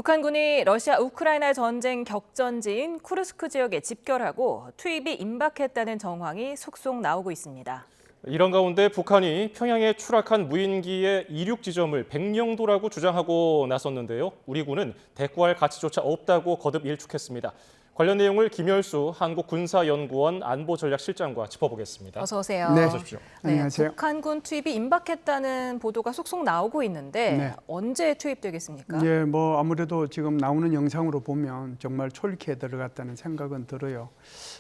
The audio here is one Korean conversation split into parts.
북한군이 러시아 우크라이나 전쟁 격전지인 쿠르스크 지역에 집결하고 투입이 임박했다는 정황이 속속 나오고 있습니다. 이런 가운데 북한이 평양에 추락한 무인기의 이륙 지점을 백령도라고 주장하고 나섰는데요. 우리 군은 대꾸할 가치조차 없다고 거듭 일축했습니다. 관련 내용을 김열수 한국군사연구원 안보전략실장과 짚어보겠습니다. 어서 오세요. 네. 어서 오십시오. 안녕하세요. 북한군 투입이 임박했다는 보도가 속속 나오고 있는데 네. 언제 투입되겠습니까? 예, 뭐 아무래도 지금 나오는 영상으로 보면 정말 초리키에 들어갔다는 생각은 들어요.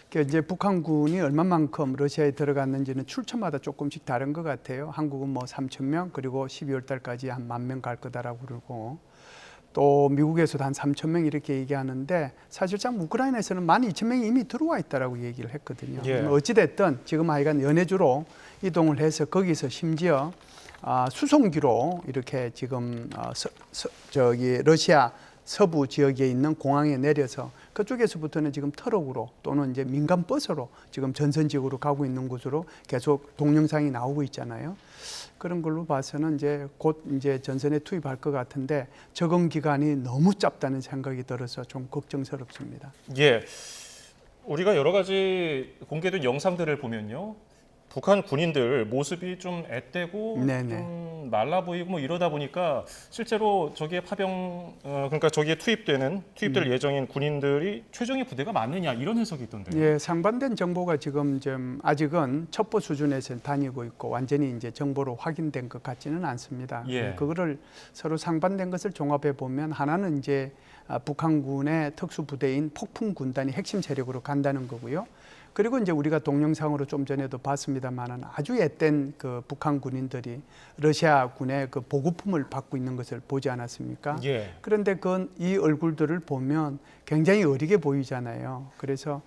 그러니까 이제 북한군이 얼마만큼 러시아에 들어갔는지는 출처마다 조금씩 다른 것 같아요. 한국은 뭐 3천 명, 그리고 12월 달까지 한 10,000명 갈 거다라고 그러고, 또 미국에서도 한 3천 명 이렇게 얘기하는데, 사실상 우크라이나에서는 12,000명이 이미 들어와 있다라고 얘기를 했거든요. 예. 어찌됐든 지금 하여간 연해주로 이동을 해서 거기서 심지어 수송기로 이렇게 지금 러시아 서부 지역에 있는 공항에 내려서 그쪽에서부터는 지금 트럭으로 또는 이제 민간 버스로 지금 전선 지역으로 가고 있는 곳으로 계속 동영상이 나오고 있잖아요. 그런 걸로 봐서는 이제 곧 이제 전선에 투입할 것 같은데, 적응 기간이 너무 짧다는 생각이 들어서 좀 걱정스럽습니다. 예, 우리가 여러 가지 공개된 영상들을 보면요. 북한 군인들 모습이 좀 앳되고 네네. 좀 말라 보이고 뭐 이러다 보니까 실제로 저기에 그러니까 저기에 투입될 예정인 군인들이 최정예 부대가 맞느냐 이런 해석이 있던데요. 예, 상반된 정보가 지금 좀 아직은 첩보 수준에서 다니고 있고 완전히 이제 정보로 확인된 것 같지는 않습니다. 예. 그거를 서로 상반된 것을 종합해 보면, 하나는 이제 북한군의 특수부대인 폭풍군단이 핵심 세력으로 간다는 거고요. 그리고 이제 우리가 동영상으로 좀 전에도 봤습니다만은 아주 앳된 그 북한 군인들이 러시아군의 그 보급품을 받고 있는 것을 보지 않았습니까? 예. 그런데 이 얼굴들을 보면 굉장히 어리게 보이잖아요. 그래서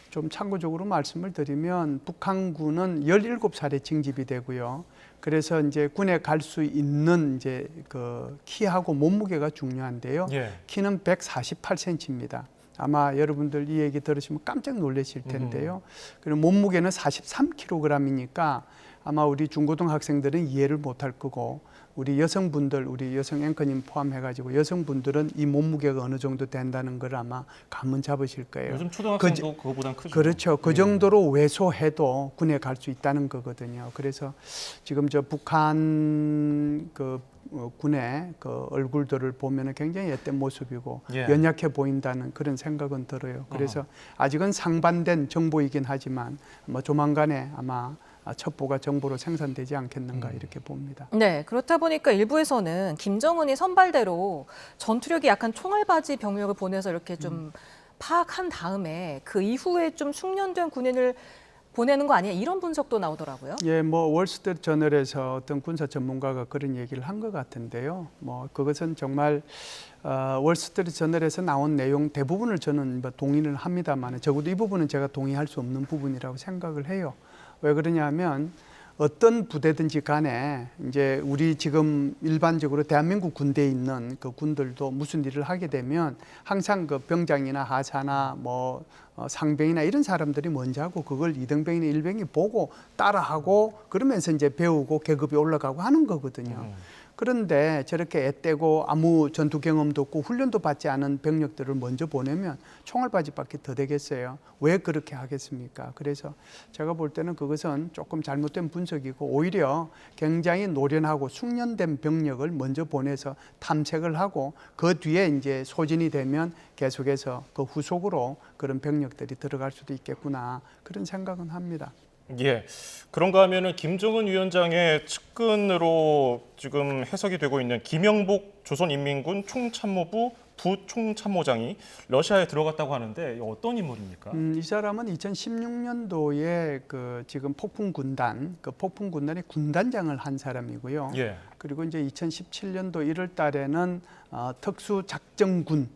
좀 참고적으로 말씀을 드리면, 북한군은 17살에 징집이 되고요. 그래서 이제 군에 갈 수 있는 이제 그 키하고 몸무게가 중요한데요. 예. 키는 148cm입니다. 아마 여러분들 이 얘기 들으시면 깜짝 놀라실 텐데요. 그리고 몸무게는 43kg이니까 아마 우리 중고등학생들은 이해를 못할 거고, 우리 여성분들, 우리 여성 앵커님 포함해가지고 여성분들은 이 몸무게가 어느 정도 된다는 걸 아마 감은 잡으실 거예요. 요즘 초등학생도 그거보단 크죠. 그렇죠. 그 정도로 왜소해도 군에 갈 수 있다는 거거든요. 그래서 지금 저 북한 군의 그 얼굴들을 보면은 굉장히 앳된 모습이고 예. 연약해 보인다는 그런 생각은 들어요. 그래서 아직은 상반된 정보이긴 하지만 뭐 조만간에 아마 첩보가 정보로 생산되지 않겠는가 이렇게 봅니다. 네, 그렇다 보니까 일부에서는 김정은이 선발대로 전투력이 약한 총알바지 병력을 보내서 이렇게 좀 파악한 다음에 그 이후에 좀 숙련된 군인을 보내는 거 아니야? 이런 분석도 나오더라고요. 예, 뭐 월스트리트 저널에서 어떤 군사 전문가가 그런 얘기를 한 것 같은데요. 뭐 그것은 정말 월스트리트 저널에서 나온 내용 대부분을 저는 뭐 동의를 합니다만, 적어도 이 부분은 제가 동의할 수 없는 부분이라고 생각을 해요. 왜 그러냐면 어떤 부대든지 간에 이제 우리 지금 일반적으로 대한민국 군대에 있는 그 군들도 무슨 일을 하게 되면 항상 그 병장이나 하사나 뭐 상병이나 이런 사람들이 먼저 하고, 그걸 이등병이나 일병이 보고 따라하고 그러면서 이제 배우고 계급이 올라가고 하는 거거든요. 그런데 저렇게 앳되고 아무 전투 경험도 없고 훈련도 받지 않은 병력들을 먼저 보내면 총알바지밖에 더 되겠어요. 왜 그렇게 하겠습니까? 그래서 제가 볼 때는 그것은 조금 잘못된 분석이고, 오히려 굉장히 노련하고 숙련된 병력을 먼저 보내서 탐색을 하고 그 뒤에 이제 소진이 되면 계속해서 그 후속으로 그런 병력들이 들어갈 수도 있겠구나, 그런 생각은 합니다. 예, 그런가 하면은 김정은 위원장의 측근으로 지금 해석이 되고 있는 김영복 조선인민군 총참모부 부총참모장이 러시아에 들어갔다고 하는데 어떤 인물입니까? 이 사람은 2016년도에 그 지금 폭풍군단의 군단장을 한 사람이고요. 예. 그리고 이제 2017년도 1월 달에는 특수작전군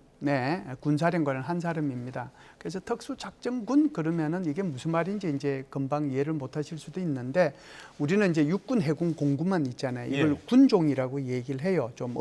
군사령관을 한 사람입니다. 그래서 특수작전군 그러면은 이게 무슨 말인지 이제 금방 이해를 못 하실 수도 있는데, 우리는 이제 육군, 해군, 공군만 있잖아요. 이걸 예. 군종이라고 얘기를 해요. 좀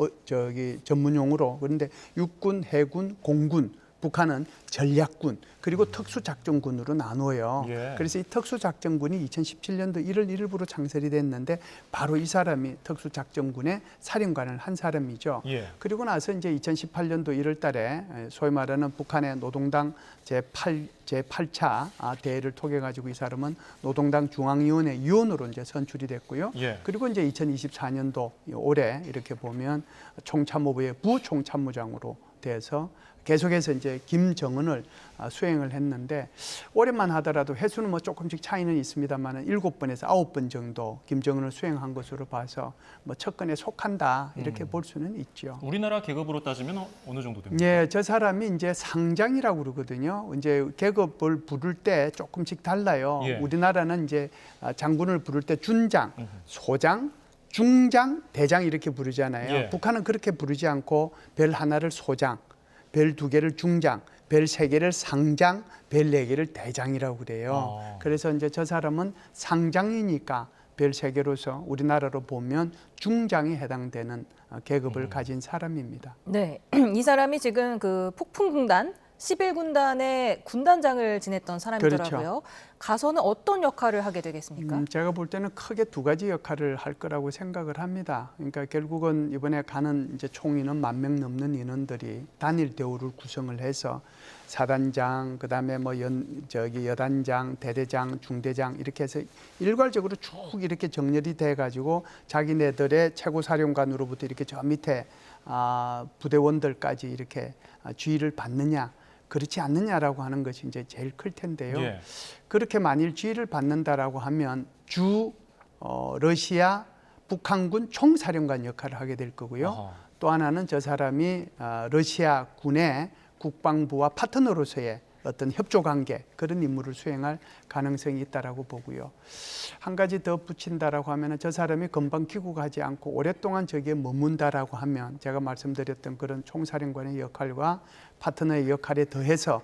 전문용어로. 그런데 육군, 해군, 공군 북한은 전략군 그리고 특수작전군으로 나눠요. 예. 그래서 이 특수작전군이 2017년도 1월 1일부로 창설이 됐는데 바로 이 사람이 특수작전군의 사령관을 한 사람이죠. 예. 그리고 나서 이제 2018년도 1월 달에 소위 말하는 북한의 노동당 제8차 대회를 통해 가지고 이 사람은 노동당 중앙위원회 위원으로 이제 선출이 됐고요. 예. 그리고 이제 2024년도 올해 이렇게 보면 총참모부의 부총참모장으로 돼서 계속해서 이제 김정은을 수행을 했는데 올해만 하더라도 횟수는 뭐 조금씩 차이는 있습니다만 7번에서 9번 정도 김정은을 수행한 것으로 봐서 뭐 척근에 속한다 이렇게 볼 수는 있죠. 우리나라 계급으로 따지면 어느 정도 됩니까? 예, 저 사람이 이제 상장이라고 그러거든요. 이제 계급을 부를 때 조금씩 달라요. 예. 우리나라는 이제 장군을 부를 때 준장, 소장, 중장, 대장 이렇게 부르잖아요. 예. 북한은 그렇게 부르지 않고 별 하나를 소장, 별 2개를 중장, 별 3개를 상장, 별 4개를 대장이라고 그래요. 그래서 이제 저 사람은 상장이니까 별 3개로서 우리나라로 보면 중장에 해당되는 계급을 가진 사람입니다. 네, 이 사람이 지금 그 폭풍군단 11군단의 군단장을 지냈던 사람이더라고요. 그렇죠. 가서는 어떤 역할을 하게 되겠습니까? 제가 볼 때는 크게 2가지 역할을 할 거라고 생각을 합니다. 그러니까 결국은 이번에 가는 이제 총인은 10,000명 넘는 인원들이 단일 대우를 구성을 해서 사단장, 그다음에 뭐 여단장, 대대장, 중대장 이렇게 해서 일괄적으로 쭉 이렇게 정렬이 돼 가지고 자기네들의 최고 사령관으로부터 이렇게 저 밑에 부대원들까지 이렇게 지휘를 받느냐 그렇지 않느냐라고 하는 것이 이제 제일 클 텐데요. 예. 그렇게 만일 지휘를 받는다라고 하면 러시아 북한군 총사령관 역할을 하게 될 거고요. 아하. 또 하나는 저 사람이 러시아 군의 국방부와 파트너로서의 어떤 협조 관계 그런 임무를 수행할 가능성이 있다라고 보고요. 한 가지 더 붙인다라고 하면 저 사람이 금방 귀국하지 않고 오랫동안 저기에 머문다라고 하면 제가 말씀드렸던 그런 총사령관의 역할과 파트너의 역할에 더해서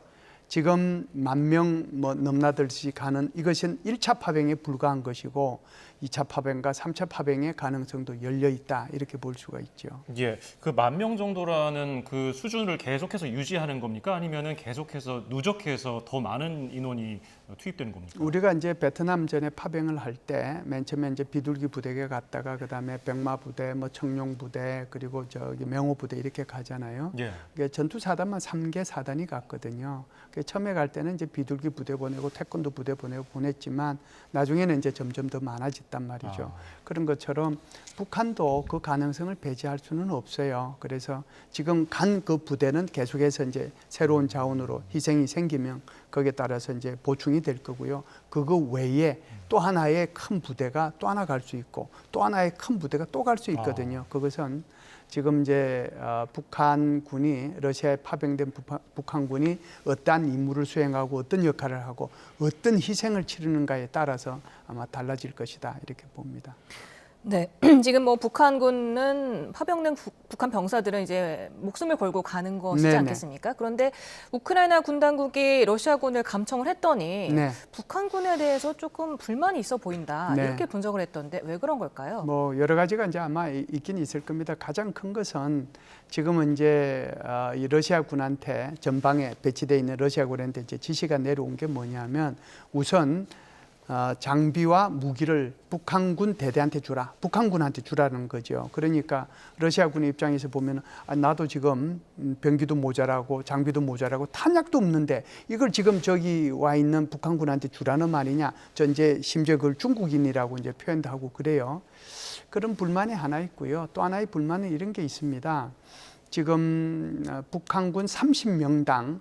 지금 10,000명 뭐 넘나들듯이 가는 이것은 1차 파병에 불과한 것이고 2차 파병과 3차 파병의 가능성도 열려 있다 이렇게 볼 수가 있죠. 예, 그 10,000명 정도라는 그 수준을 계속해서 유지하는 겁니까? 아니면은 계속해서 누적해서 더 많은 인원이 투입되는 겁니까? 우리가 이제 베트남 전에 파병을 할 때 맨 처음에 이제 비둘기 부대에 갔다가 그다음에 백마 부대, 뭐 청룡 부대 그리고 저기 명호 부대 이렇게 가잖아요. 예. 전투 사단만 3개 사단이 갔거든요. 처음에 갈 때는 이제 비둘기 부대 보내고 태권도 부대 보내고 보냈지만 나중에는 이제 점점 더 많아졌단 말이죠. 그런 것처럼 북한도 그 가능성을 배제할 수는 없어요. 그래서 지금 간 그 부대는 계속해서 이제 새로운 자원으로 희생이 생기면 거기에 따라서 이제 보충이 될 거고요. 그거 외에 또 하나의 큰 부대가 또 하나 갈 수 있고 또 하나의 큰 부대가 또 갈 수 있거든요. 그것은 지금 이제 북한군이 러시아에 파병된 북한군이 어떠한 임무를 수행하고 어떤 역할을 하고 어떤 희생을 치르는가에 따라서 아마 달라질 것이다 이렇게 봅니다. 네, 지금 뭐 북한군은 파병된 북한 병사들은 이제 목숨을 걸고 가는 것이지 네네. 않겠습니까? 그런데 우크라이나 군 당국이 러시아군을 감청을 했더니 네. 북한군에 대해서 조금 불만이 있어 보인다 네. 이렇게 분석을 했던데 왜 그런 걸까요? 뭐 여러 가지가 이제 아마 있긴 있을 겁니다. 가장 큰 것은 지금은 이제 이 러시아군한테 전방에 배치되어 있는 러시아군한테 이제 지시가 내려온 게 뭐냐면 우선 장비와 무기를 북한군 대대한테 주라, 북한군한테 주라는 거죠. 그러니까 러시아군의 입장에서 보면 나도 지금 병기도 모자라고 장비도 모자라고 탄약도 없는데 이걸 지금 저기 와 있는 북한군한테 주라는 말이냐. 전제 심지어 그걸 중국인이라고 이제 표현도 하고 그래요. 그런 불만이 하나 있고요. 또 하나의 불만은 이런 게 있습니다. 지금 북한군 30명당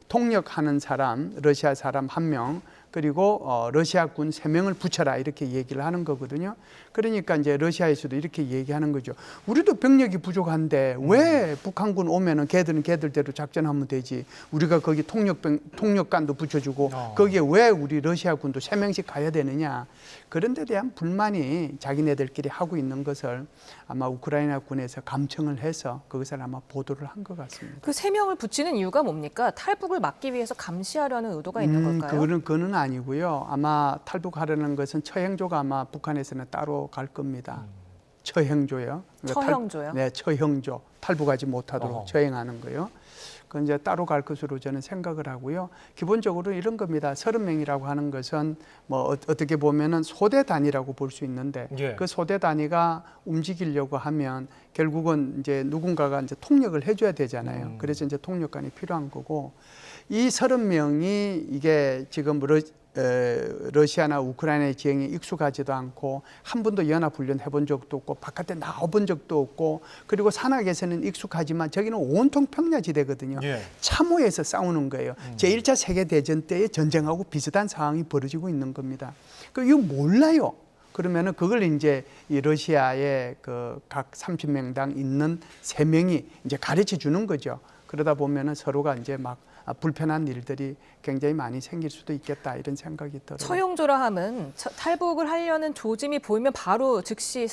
통역하는 사람, 러시아 사람 1명, 그리고 러시아군 3명을 붙여라 이렇게 얘기를 하는 거거든요. 그러니까 이제 러시아에서도 이렇게 얘기하는 거죠. 우리도 병력이 부족한데 왜 북한군 오면은 걔들은 걔들대로 작전하면 되지. 우리가 거기 통역관도 붙여주고 거기에 왜 우리 러시아군도 3명씩 가야 되느냐. 그런 데 대한 불만이 자기네들끼리 하고 있는 것을 아마 우크라이나 군에서 감청을 해서 그것을 아마 보도를 한 것 같습니다. 그 3명을 붙이는 이유가 뭡니까? 탈북을 막기 위해서 감시하려는 의도가 있는 걸까요? 그거는 아니고요. 아마 탈북하려는 것은 처형조가 아마 북한에서는 따로 갈 겁니다. 처형조요. 그러니까 처형조요? 네, 처형조. 탈북하지 못하도록 어허. 처형하는 거요. 그건 이제 따로 갈 것으로 저는 생각을 하고요. 기본적으로 이런 겁니다. 30명이라고 하는 것은 뭐 어떻게 보면은 소대 단위라고 볼 수 있는데 예. 그 소대 단위가 움직이려고 하면 결국은 이제 누군가가 이제 통역을 해줘야 되잖아요. 그래서 이제 통역관이 필요한 거고 이 30명이 이게 지금 러시아나 우크라이나의 지형에 익숙하지도 않고 한 번도 연합훈련 해본 적도 없고 바깥에 나와본 적도 없고 그리고 산악에서는 익숙하지만 저기는 온통 평야지대거든요. 예. 참호에서 싸우는 거예요. 제1차 세계대전 때의 전쟁하고 비슷한 상황이 벌어지고 있는 겁니다. 이거 몰라요. 그러면은 그걸 이제 이 러시아의 그 각 30명당 있는 3명이 이제 가르쳐 주는 거죠. 그러다 보면은 서로가 이제 막 불편한 일들이 굉장히 많이 생길 수도 있겠다 이런 생각이 들어요. 처형조라 함은 탈북을 하려는 조짐이 보이면 바로 즉시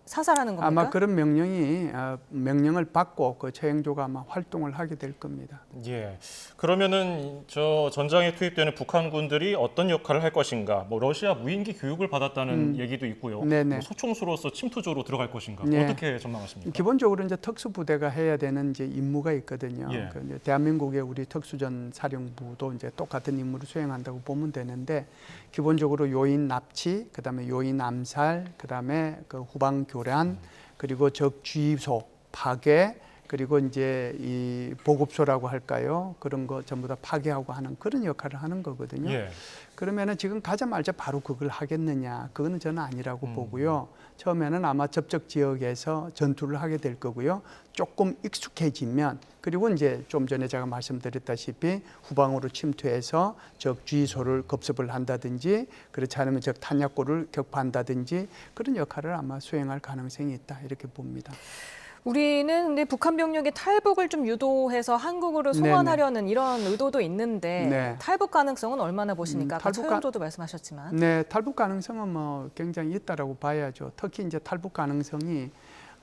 사살하는 겁니까? 아마 그런 명령을 받고 그 처형조가 아마 활동을 하게 될 겁니다. 예. 그러면은 저 전장에 투입되는 북한군들이 어떤 역할을 할 것인가? 뭐 러시아 무인기 교육을 받았다는 얘기도 있고요. 네네. 뭐 소총수로서 침투조로 들어갈 것인가? 네. 어떻게 전망하십니까? 기본적으로 이제 특수부대가 해야 되는 이제 임무가 있거든요. 예. 그 이제 대한민국의 우리 특수전 사령부도 이제 똑같은 임무를 수행한다고 보면 되는데 기본적으로 요인 납치, 그다음에 요인 암살, 그다음에 그 후방 교란, 그리고 적 주의소 파괴, 그리고 이제 이 보급소라고 할까요? 그런 거 전부 다 파괴하고 하는 그런 역할을 하는 거거든요. 예. 그러면은 지금 가자마자 바로 그걸 하겠느냐? 그거는 저는 아니라고 보고요. 처음에는 아마 접촉 지역에서 전투를 하게 될 거고요. 조금 익숙해지면 그리고 이제 좀 전에 제가 말씀드렸다시피 후방으로 침투해서 적 주의소를 급습을 한다든지 그렇지 않으면 적 탄약고를 격파한다든지 그런 역할을 아마 수행할 가능성이 있다 이렇게 봅니다. 우리는 근데 북한 병력의 탈북을 좀 유도해서 한국으로 송환하려는 이런 의도도 있는데 네. 탈북 가능성은 얼마나 보십니까? 아까 탈북 처형조도 말씀하셨지만. 네, 탈북 가능성은 뭐 굉장히 있다라고 봐야죠. 특히 이제 탈북 가능성이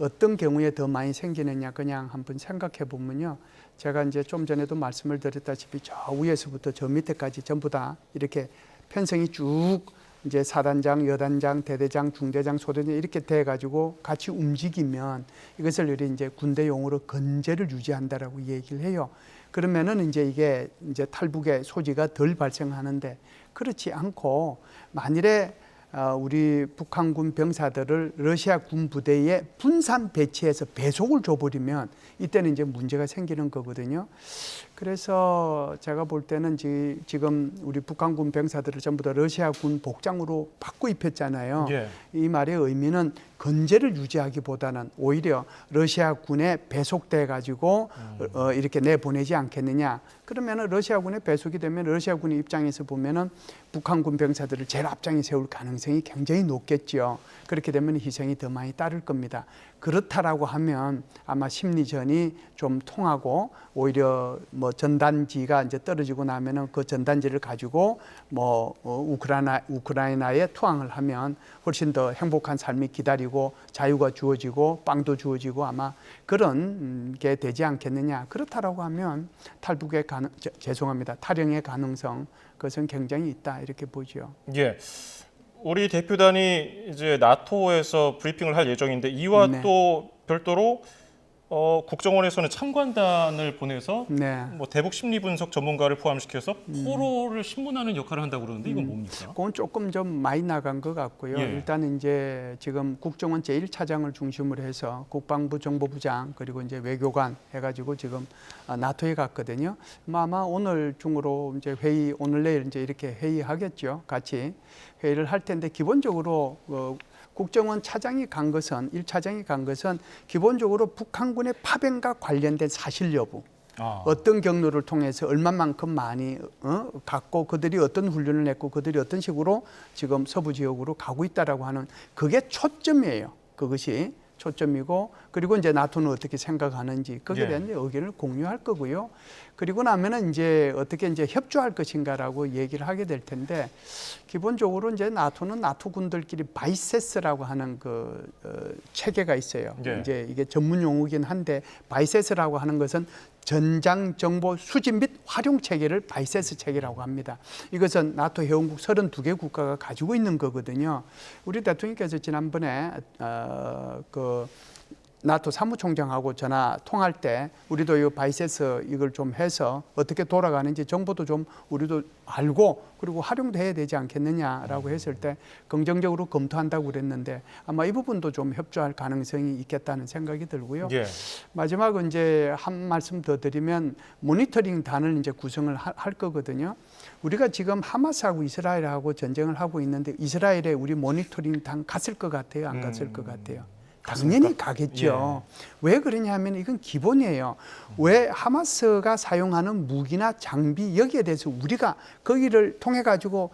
어떤 경우에 더 많이 생기느냐 그냥 한번 생각해 보면요. 제가 이제 좀 전에도 말씀을 드렸다시피 저 위에서부터 저 밑에까지 전부 다 이렇게 편성이 쭉 이제 사단장, 여단장, 대대장, 중대장, 소대장 이렇게 돼 가지고 같이 움직이면 이것을 우리 이제 군대 용어로 건재를 유지한다라고 얘기를 해요. 그러면은 이제 이게 이제 탈북의 소지가 덜 발생하는데 그렇지 않고 만일에 우리 북한군 병사들을 러시아 군 부대에 분산 배치해서 배속을 줘버리면 이때는 이제 문제가 생기는 거거든요. 그래서 제가 볼 때는 지금 우리 북한군 병사들을 전부 다 러시아 군 복장으로 바꿔 입혔잖아요. 예. 이 말의 의미는 건재를 유지하기보다는 오히려 러시아 군에 배속돼 가지고 이렇게 내보내지 않겠느냐. 그러면은 러시아 군에 배속이 되면 러시아 군의 입장에서 보면은 북한군 병사들을 제일 앞장에 세울 가능성이 굉장히 높겠죠. 그렇게 되면 희생이 더 많이 따를 겁니다. 그렇다라고 하면 아마 심리전이 좀 통하고 오히려 뭐 전단지가 이제 떨어지고 나면은 그 전단지를 가지고 뭐 우크라이나에 투항을 하면 훨씬 더 행복한 삶이 기다리고 자유가 주어지고 빵도 주어지고 아마 그런 게 되지 않겠느냐. 그렇다라고 하면 탈북의 탈영의 가능성 그것은 굉장히 있다 이렇게 보죠. 예. 우리 대표단이 이제 나토에서 브리핑을 할 예정인데 이와 네. 또 별도로 국정원에서는 참관단을 보내서 네. 뭐 대북 심리 분석 전문가를 포함시켜서 포로를 신문하는 역할을 한다고 그러는데 이건 뭡니까? 그건 조금 좀 많이 나간 것 같고요. 예. 일단 이제 지금 국정원 제1차장을 중심으로 해서 국방부 정보부장 그리고 이제 외교관 해가지고 지금 나토에 갔거든요. 아마 오늘 중으로 이제 회의 오늘 내일 이제 이렇게 회의하겠죠. 같이 회의를 할 텐데 기본적으로 국정원 차장이 간 것은 1차장이 간 것은 기본적으로 북한군의 파병과 관련된 사실 여부. 어떤 경로를 통해서 얼마만큼 많이 갔고 그들이 어떤 훈련을 했고 그들이 어떤 식으로 지금 서부 지역으로 가고 있다라고 하는 그게 초점이에요. 그것이 초점이고 그리고 이제 나토는 어떻게 생각하는지 거기에 대한 의견을 공유할 거고요. 그리고 나면은 이제 어떻게 이제 협조할 것인가라고 얘기를 하게 될 텐데 기본적으로 이제 나토는 나토 군들끼리 바이세스라고 하는 그 체계가 있어요. 예. 이제 이게 전문 용어긴 한데 바이세스라고 하는 것은 전장 정보 수집 및 활용 체계를 바이세스 체계라고 합니다. 이것은 나토 회원국 32개 국가가 가지고 있는 거거든요. 우리 대통령께서 지난번에 그 나토 사무총장하고 전화 통할 때 우리도 이 바이세스 이걸 좀 해서 어떻게 돌아가는지 정보도 좀 우리도 알고 그리고 활용도 해야 되지 않겠느냐라고 했을 때 긍정적으로 검토한다고 그랬는데 아마 이 부분도 좀 협조할 가능성이 있겠다는 생각이 들고요. 예. 마지막으로 이제 한 말씀 더 드리면 모니터링 단을 이제 구성을 할 거거든요. 우리가 지금 하마스하고 이스라엘하고 전쟁을 하고 있는데 이스라엘에 우리 모니터링 단 갔을 것 같아요? 안 갔을 것 같아요? 당연히 가겠죠. 왜 그러냐 하면 이건 기본이에요. 왜 하마스가 사용하는 무기나 장비 여기에 대해서 우리가 거기를 통해 가지고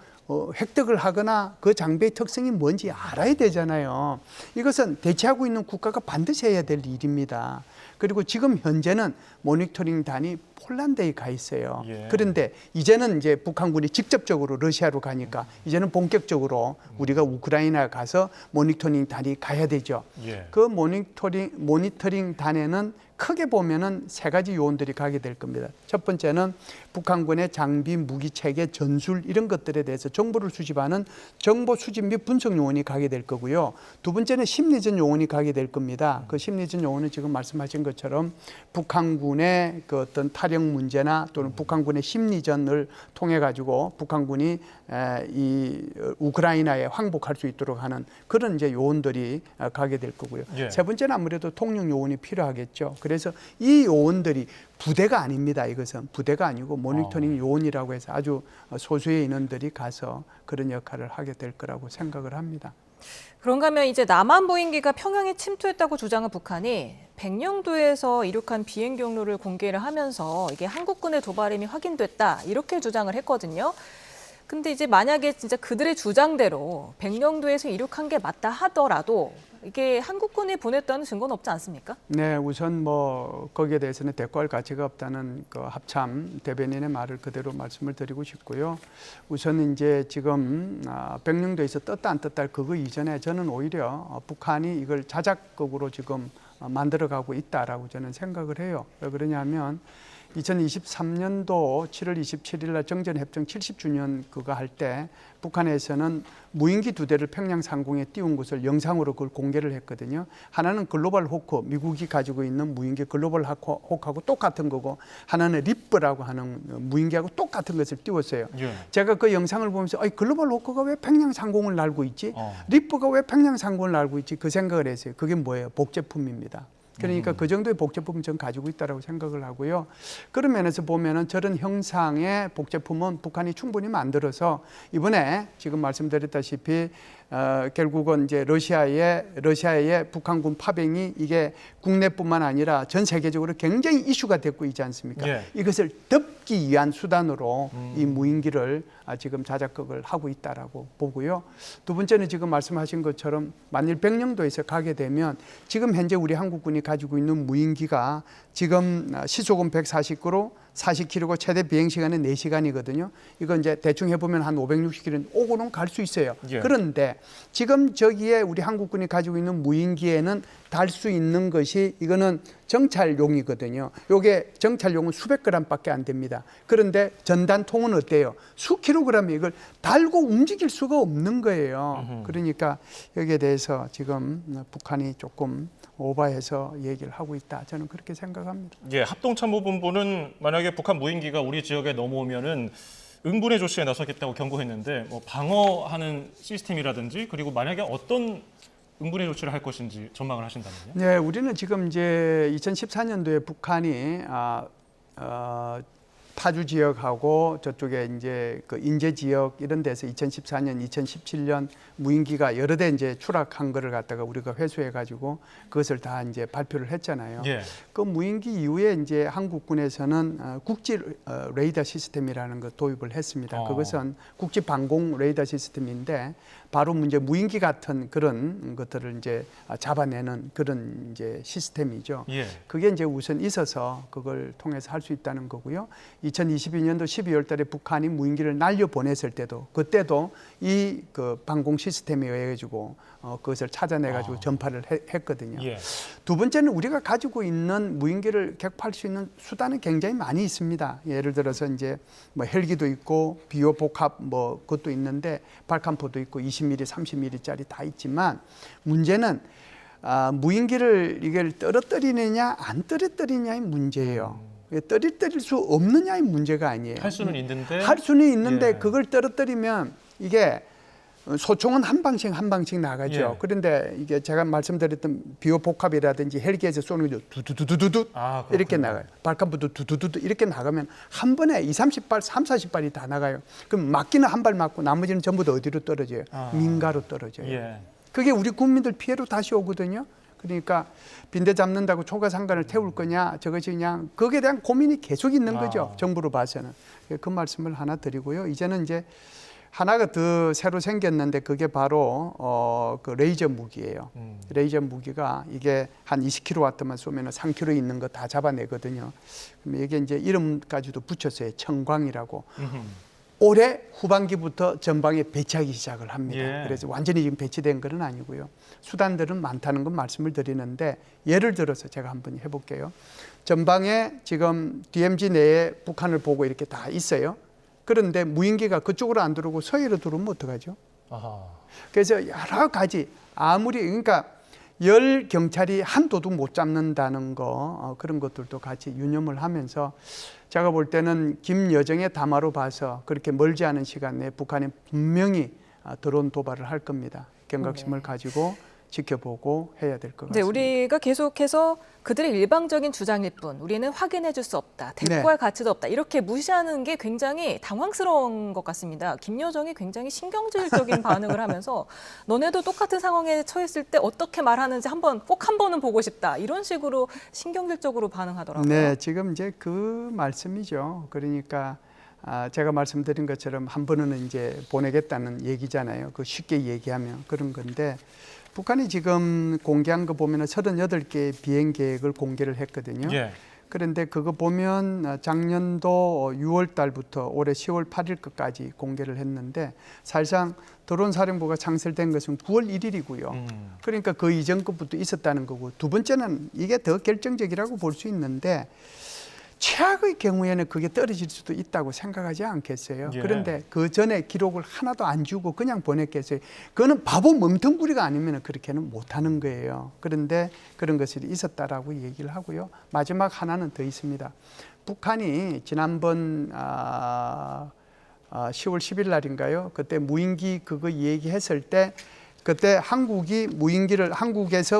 획득을 하거나 그 장비의 특성이 뭔지 알아야 되잖아요. 이것은 대체하고 있는 국가가 반드시 해야 될 일입니다. 그리고 지금 현재는 모니터링 단이 폴란드에 가 있어요. 그런데 이제는 이제 북한군이 직접적으로 러시아로 가니까 이제는 본격적으로 우리가 우크라이나 가서 모니터링 단이 가야 되죠. 그 모니터링 단에는 크게 보면은 세 가지 요원들이 가게 될 겁니다. 첫 번째는 북한군의 장비, 무기 체계, 전술 이런 것들에 대해서 정보를 수집하는 정보 수집 및 분석 요원이 가게 될 거고요. 두 번째는 심리전 요원이 가게 될 겁니다. 그 심리전 요원은 지금 말씀하신 것처럼 북한군의 그 어떤 타령 문제나 또는 북한군의 심리전을 통해 가지고 북한군이 이 우크라이나에 항복할 수 있도록 하는 그런 이제 요원들이 가게 될 거고요. 세 번째는 아무래도 통역 요원이 필요하겠죠. 그래서 이 요원들이 부대가 아닙니다. 이것은 부대가 아니고 모니터링 요원이라고 해서 아주 소수의 인원들이 가서 그런 역할을 하게 될 거라고 생각을 합니다. 그런가 하면 이제 남한 무인기가 평양에 침투했다고 주장한 북한이 백령도에서 이륙한 비행 경로를 공개를 하면서 이게 한국군의 도발임이 확인됐다 이렇게 주장을 했거든요. 근데 이제 만약에 진짜 그들의 주장대로 백령도에서 이륙한 게 맞다 하더라도 이게 한국군이 보냈다는 증거는 없지 않습니까? 네, 우선 뭐 거기에 대해서는 대꾸할 가치가 없다는 그 합참 대변인의 말을 그대로 말씀을 드리고 싶고요. 우선 이제 지금 백령도에서 떴다 안 떴다 그거 이전에 저는 오히려 북한이 이걸 자작극으로 지금 만들어가고 있다라고 저는 생각을 해요. 왜 그러냐면 2023년도 7월 27일 날 정전협정 70주년 그거 할 때 북한에서는 무인기 2대를 평양 상공에 띄운 것을 영상으로 그걸 공개를 했거든요. 하나는 글로벌 호크, 미국이 가지고 있는 무인기 글로벌 호크하고 똑같은 거고 하나는 리프라고 하는 무인기하고 똑같은 것을 띄웠어요. 제가 그 영상을 보면서 글로벌 호크가 왜 평양 상공을 날고 있지? 리프가 왜 평양 상공을 날고 있지? 그 생각을 했어요. 그게 뭐예요? 복제품입니다. 그러니까 그 정도의 복제품은 전 가지고 있다고 생각을 하고요. 그런 면에서 보면은 저런 형상의 복제품은 북한이 충분히 만들어서 이번에 지금 말씀드렸다시피 결국은 이제 러시아의 북한군 파병이 이게 국내뿐만 아니라 전 세계적으로 굉장히 이슈가 됐고 있지 않습니까? 이것을 덮기 위한 수단으로 이 무인기를 지금 자작극을 하고 있다라고 보고요. 두 번째는 지금 말씀하신 것처럼 만일 백령도에서 가게 되면 지금 현재 우리 한국군이 가지고 있는 무인기가 지금 시속은 140km, 40km고 최대 비행 시간은 4시간이거든요. 이거 이제 대충 해보면 한 560km 오고는 갈 수 있어요. 그런데 지금 저기에 우리 한국군이 가지고 있는 무인기에는 달 수 있는 것이 이거는 정찰용이거든요. 요게 정찰용은 수백 그램밖에 안 됩니다. 그런데 전단통은 어때요? 수킬로그램이 이걸 달고 움직일 수가 없는 거예요. 그러니까 여기에 대해서 지금 북한이 조금 오버해서 얘기를 하고 있다. 저는 그렇게 생각합니다. 합동참모본부는 만약에 북한 무인기가 우리 지역에 넘어오면은 응분의 조치에 나서겠다고 경고했는데 뭐 방어하는 시스템이라든지 그리고 만약에 어떤 응분의 조치를 할 것인지 전망을 하신다면요? 네, 우리는 지금 이제 2014년도에 북한이 파주 지역하고 저쪽에 이제 그 인제 지역 이런 데서 2014년, 2017년 무인기가 여러 대 이제 추락한 거를 갖다가 우리가 회수해 가지고 그것을 다 이제 발표를 했잖아요. 그 무인기 이후에 이제 한국군에서는 국지 레이더 시스템이라는 거 도입을 했습니다. 그것은 국지 방공 레이더 시스템인데 바로 이제 무인기 같은 그런 것들을 이제 잡아내는 그런 이제 시스템이죠. 그게 이제 우선 있어서 그걸 통해서 할 수 있다는 거고요. 2022년도 12월 달에 북한이 무인기를 날려 보냈을 때도 그때도 이 그 방공 시스템에 의해 가지고 그것을 찾아내 가지고 전파를 했거든요. 예. 두 번째는 우리가 가지고 있는 무인기를 격파할 수 있는 수단은 굉장히 많이 있습니다. 예를 들어서 이제 뭐 헬기도 있고 비호 복합 뭐 그것도 있는데 발칸포도 있고 20mm, 30mm짜리 다 있지만 문제는 무인기를 이걸 떨어뜨리느냐 안 떨어뜨리냐의 문제예요. 떨어뜨릴 수 없느냐의 문제가 아니에요. 할 수는 있는데 할 수는 있는데 예. 그걸 떨어뜨리면 이게 소총은 한 방씩 나가죠. 예. 그런데 이게 제가 말씀드렸던 비호 복합이라든지 헬기에서 쏘는 게 두두두두두 이렇게 나가요. 발칸부도 두두두두 이렇게 나가면 한 번에 30발, 40발이 다 나가요. 그럼 맞기는 한 발 맞고 나머지는 전부 다 어디로 떨어져요? 민가로 떨어져요. 예. 그게 우리 국민들 피해로 다시 오거든요. 그러니까 빈대 잡는다고 초가상간을 태울 거냐 저것이 그냥 거기에 대한 고민이 계속 있는 거죠. 정부로 봐서는. 그 말씀을 하나 드리고요. 이제는 이제 하나가 더 새로 생겼는데 그게 바로 그 레이저 무기예요. 레이저 무기가 이게 한 20kW만 쏘면 3km 있는 거 다 잡아내거든요. 그럼 이게 이제 이름까지도 붙였어요. 청광이라고. 올해 후반기부터 전방에 배치하기 시작을 합니다. 예. 그래서 완전히 지금 배치된 건 아니고요. 수단들은 많다는 건 말씀을 드리는데 예를 들어서 제가 한번 해볼게요. 전방에 지금 DMZ 내에 북한을 보고 이렇게 다 있어요. 그런데 무인기가 그쪽으로 안 들어오고 서해로 들어오면 어떡하죠? 그래서 여러 가지 아무리 그러니까 열 경찰이 한 도둑 못 잡는다는 거 그런 것들도 같이 유념을 하면서 제가 볼 때는 김여정의 담화로 봐서 그렇게 멀지 않은 시간 내에 북한이 분명히 드론 도발을 할 겁니다. 경각심을 가지고 지켜보고 해야 될 것 같습니다. 우리가 계속해서 그들의 일방적인 주장일 뿐 우리는 확인해 줄 수 없다. 대꾸할 가치도 없다. 이렇게 무시하는 게 굉장히 당황스러운 것 같습니다. 김여정이 굉장히 신경질적인 반응을 하면서 너네도 똑같은 상황에 처했을 때 어떻게 말하는지 꼭 한 번은 보고 싶다. 이런 식으로 신경질적으로 반응하더라고요. 네, 지금 이제 그 말씀이죠. 그러니까 제가 말씀드린 것처럼 한 번은 이제 보내겠다는 얘기잖아요. 그 쉽게 얘기하면 그런 건데 북한이 지금 공개한 거 보면 38개의 비행 계획을 공개를 했거든요. 예. 그런데 그거 보면 작년도 6월 달부터 올해 10월 8일 끝까지 공개를 했는데 사실상 드론 사령부가 창설된 것은 9월 1일이고요. 그러니까 그 이전 것부터 있었다는 거고 두 번째는 이게 더 결정적이라고 볼 수 있는데 최악의 경우에는 그게 떨어질 수도 있다고 생각하지 않겠어요? 예. 그런데 그 전에 기록을 하나도 안 주고 그냥 보냈겠어요? 그거는 바보 멍텅구리가 아니면 그렇게는 못하는 거예요. 그런데 그런 것이 있었다라고 얘기를 하고요. 마지막 하나는 더 있습니다. 북한이 지난번 10월 10일 날인가요? 그때 무인기 그거 얘기했을 때 그때 한국에서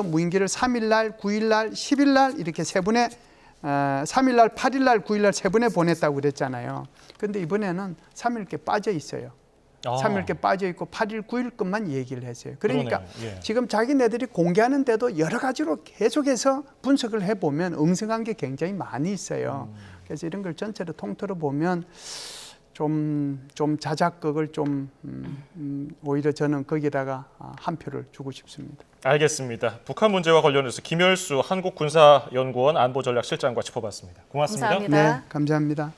무인기를 3일 날, 9일 날, 10일 날 이렇게 세 번에 3일 날, 8일 날, 9일 날 세 번에 보냈다고 그랬잖아요. 근데 이번에는 3일께 빠져 있어요. 3일께 빠져 있고 8일, 9일 것만 얘기를 했어요. 그러니까 예. 지금 자기네들이 공개하는데도 여러 가지로 계속해서 분석을 해보면 엉성한 게 굉장히 많이 있어요. 그래서 이런 걸 전체로 통틀어 보면 좀 자작극을 오히려 저는 거기다가 한 표를 주고 싶습니다. 알겠습니다. 북한 문제와 관련해서 김열수 한국군사연구원 안보전략실장과 짚어봤습니다. 고맙습니다. 감사합니다. 네, 감사합니다.